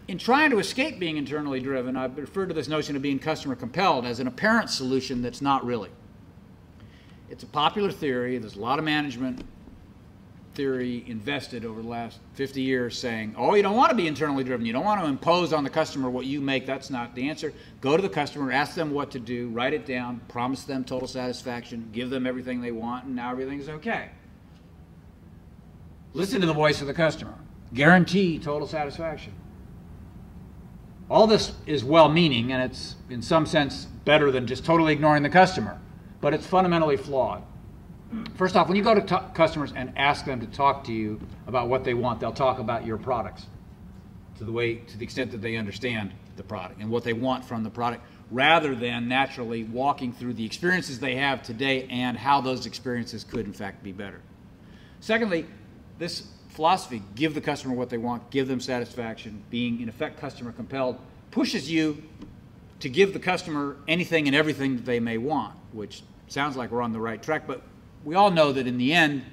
in trying to escape being internally driven, I've referred to this notion of being customer compelled as an apparent solution that's not really. It's a popular theory. There's a lot of management theory invested over the last 50 years saying, oh, you don't want to be internally driven. You don't want to impose on the customer what you make. That's not the answer. Go to the customer, ask them what to do, write it down, promise them total satisfaction, give them everything they want, and now everything's okay. Listen to the voice of the customer. Guarantee total satisfaction. All this is well-meaning, and it's in some sense better than just totally ignoring the customer, but it's fundamentally flawed. First off, when you go to customers and ask them to talk to you about what they want, they'll talk about your products to the extent that they understand the product and what they want from the product, rather than naturally walking through the experiences they have today and how those experiences could in fact be better. Secondly, this philosophy, give the customer what they want, give them satisfaction, being in effect customer compelled, pushes you to give the customer anything and everything that they may want, which sounds like we're on the right track, but we all know that in the end,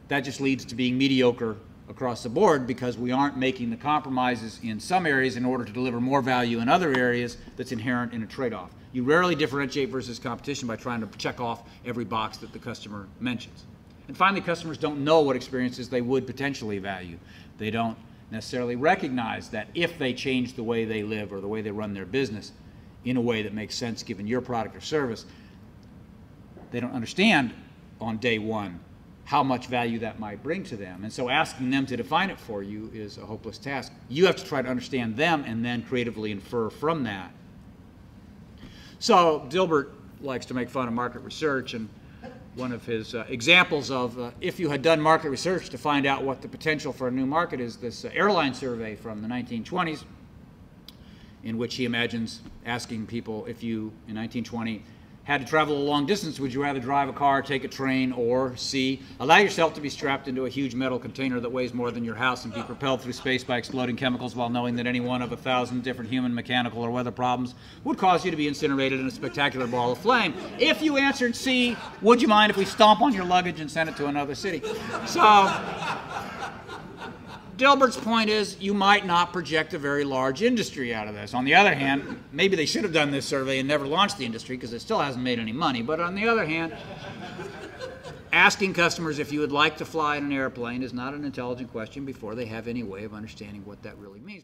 that just leads to being mediocre across the board because we aren't making the compromises in some areas in order to deliver more value in other areas that's inherent in a trade-off. You rarely differentiate versus competition by trying to check off every box that the customer mentions. And finally, customers don't know what experiences they would potentially value. They don't necessarily recognize that if they change the way they live or the way they run their business in a way that makes sense given your product or service, they don't understand on day one how much value that might bring to them. And so asking them to define it for you is a hopeless task. You have to try to understand them and then creatively infer from that. So Dilbert likes to make fun of market research, and one of his examples of if you had done market research to find out what the potential for a new market is this airline survey from the 1920s, in which he imagines asking people, if you, in 1920, had to travel a long distance, would you rather drive a car, take a train, or C, allow yourself to be strapped into a huge metal container that weighs more than your house and be propelled through space by exploding chemicals while knowing that any one of 1,000 different human, mechanical, or weather problems would cause you to be incinerated in a spectacular ball of flame? If you answered C, would you mind if we stomp on your luggage and send it to another city? So Dilbert's point is you might not project a very large industry out of this. On the other hand, maybe they should have done this survey and never launched the industry because it still hasn't made any money. But on the other hand, asking customers if you would like to fly in an airplane is not an intelligent question before they have any way of understanding what that really means.